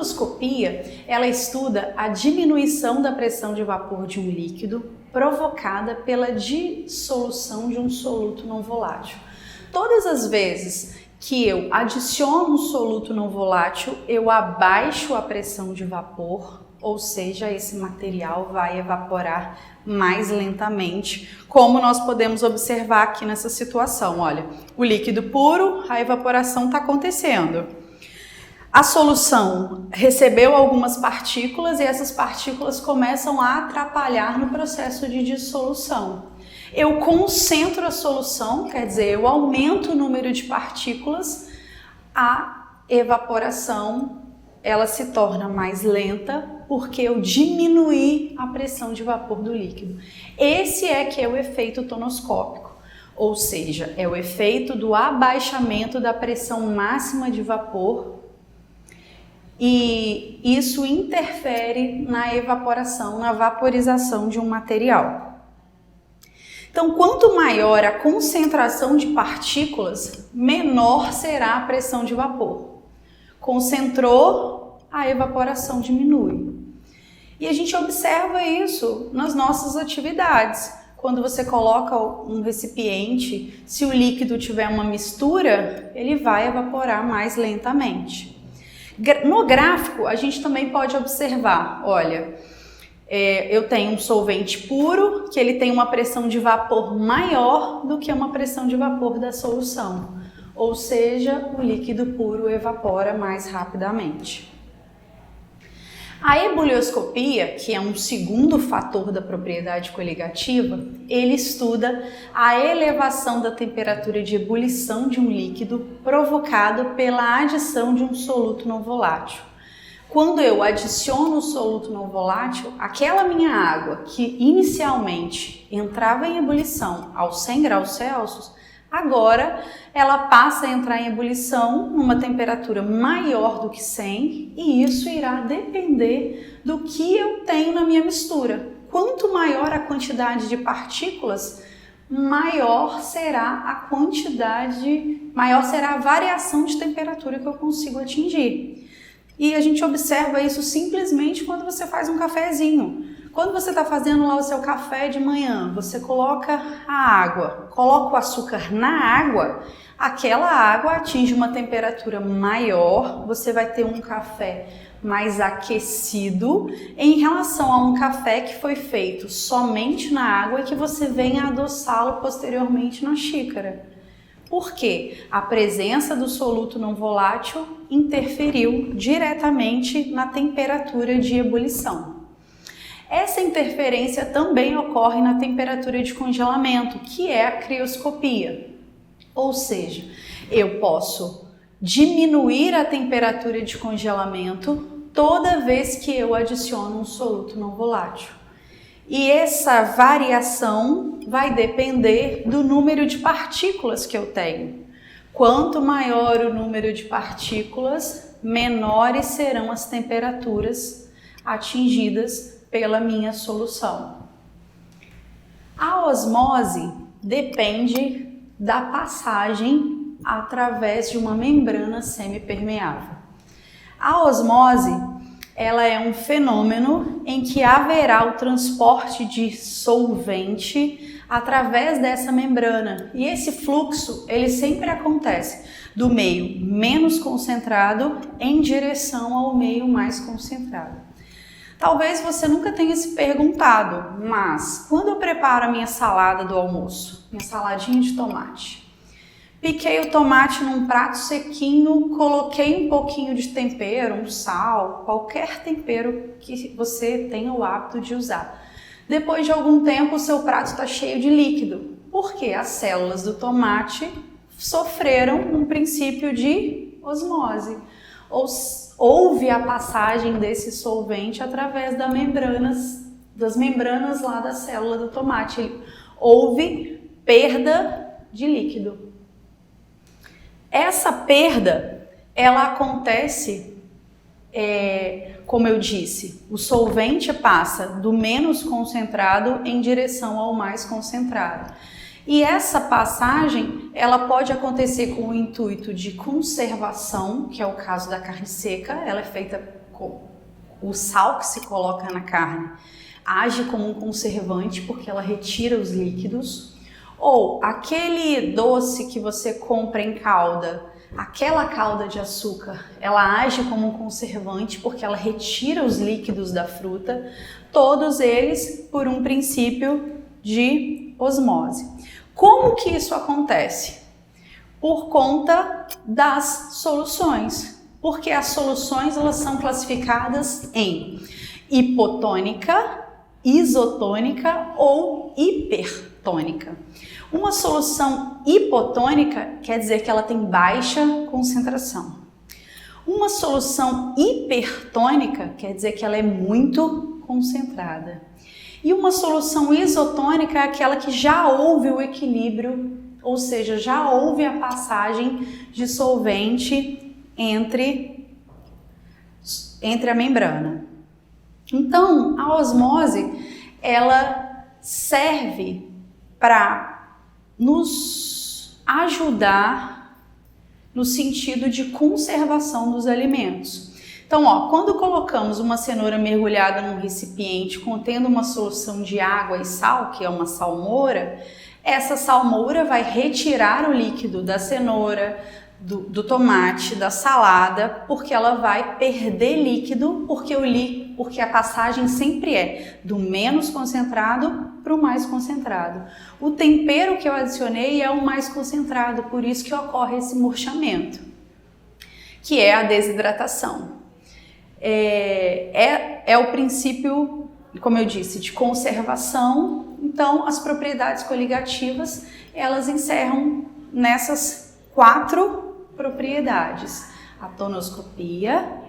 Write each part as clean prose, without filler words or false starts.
tonoscopia, ela estuda a diminuição da pressão de vapor de um líquido provocada pela dissolução de um soluto não volátil. Todas as vezes que eu adiciono um soluto não volátil, eu abaixo a pressão de vapor, ou seja, esse material vai evaporar mais lentamente, como nós podemos observar aqui nessa situação. Olha, o líquido puro, a evaporação está acontecendo. A solução recebeu algumas partículas e essas partículas começam a atrapalhar no processo de dissolução. Eu concentro a solução, quer dizer, eu aumento o número de partículas, a evaporação ela se torna mais lenta porque eu diminuí a pressão de vapor do líquido. Esse é que é o efeito tonoscópico, ou seja, é o efeito do abaixamento da pressão máxima de vapor e isso interfere na evaporação, na vaporização de um material. Então, quanto maior a concentração de partículas, menor será a pressão de vapor. Concentrou, a evaporação diminui. E a gente observa isso nas nossas atividades. Quando você coloca um recipiente, se o líquido tiver uma mistura, ele vai evaporar mais lentamente. No gráfico, a gente também pode observar, olha, eu tenho um solvente puro, que ele tem uma pressão de vapor maior do que uma pressão de vapor da solução. Ou seja, o líquido puro evapora mais rapidamente. A ebulioscopia, que é um segundo fator da propriedade coligativa, ele estuda a elevação da temperatura de ebulição de um líquido provocado pela adição de um soluto não volátil. Quando eu adiciono o soluto não volátil, aquela minha água que inicialmente entrava em ebulição aos 100 graus Celsius, agora ela passa a entrar em ebulição numa temperatura maior do que 100 e isso irá depender do que eu tenho na minha mistura. Quanto maior a quantidade de partículas, maior será a variação de temperatura que eu consigo atingir. E a gente observa isso simplesmente quando você faz um cafezinho. Quando você está fazendo lá o seu café de manhã, você coloca a água, coloca o açúcar na água, aquela água atinge uma temperatura maior, você vai ter um café mais aquecido em relação a um café que foi feito somente na água e que você vem adoçá-lo posteriormente na xícara. Por quê? A presença do soluto não volátil interferiu diretamente na temperatura de ebulição. Essa interferência também ocorre na temperatura de congelamento, que é a crioscopia. Ou seja, eu posso diminuir a temperatura de congelamento toda vez que eu adiciono um soluto não volátil. E essa variação vai depender do número de partículas que eu tenho. Quanto maior o número de partículas, menores serão as temperaturas atingidas pela minha solução. A osmose depende da passagem através de uma membrana semipermeável. A osmose, ela é um fenômeno em que haverá o transporte de solvente através dessa membrana. E esse fluxo, ele sempre acontece do meio menos concentrado em direção ao meio mais concentrado. Talvez você nunca tenha se perguntado, mas quando eu preparo a minha salada do almoço, minha saladinha de tomate, piquei o tomate num prato sequinho, coloquei um pouquinho de tempero, um sal, qualquer tempero que você tenha o hábito de usar. Depois de algum tempo, o seu prato está cheio de líquido, porque as células do tomate sofreram um princípio de osmose. Houve a passagem desse solvente através das membranas lá da célula do tomate. Houve perda de líquido. Essa perda, ela acontece, como eu disse, o solvente passa do menos concentrado em direção ao mais concentrado. E essa passagem, ela pode acontecer com o intuito de conservação, que é o caso da carne seca, ela é feita o sal que se coloca na carne age como um conservante porque ela retira os líquidos, ou aquele doce que você compra em calda, aquela calda de açúcar, ela age como um conservante porque ela retira os líquidos da fruta, todos eles por um princípio de osmose. Como que isso acontece? Por conta das soluções, porque as soluções elas são classificadas em hipotônica, isotônica ou hipertônica. Uma solução hipotônica quer dizer que ela tem baixa concentração. Uma solução hipertônica quer dizer que ela é muito concentrada. E uma solução isotônica é aquela que já houve o equilíbrio, ou seja, já houve a passagem de solvente entre a membrana. Então, a osmose, ela serve para nos ajudar no sentido de conservação dos alimentos. Então, quando colocamos uma cenoura mergulhada num recipiente contendo uma solução de água e sal, que é uma salmoura, essa salmoura vai retirar o líquido da cenoura, do tomate, da salada, porque ela vai perder líquido, porque a passagem sempre é do menos concentrado para o mais concentrado. O tempero que eu adicionei é o mais concentrado, por isso que ocorre esse murchamento, que é a desidratação. É o princípio, como eu disse, de conservação. Então, as propriedades coligativas, elas encerram nessas 4 propriedades: a tonoscopia,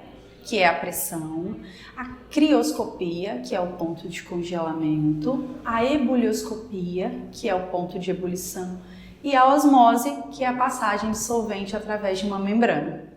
que é a pressão, a crioscopia, que é o ponto de congelamento, a ebulioscopia, que é o ponto de ebulição, e a osmose, que é a passagem de solvente através de uma membrana.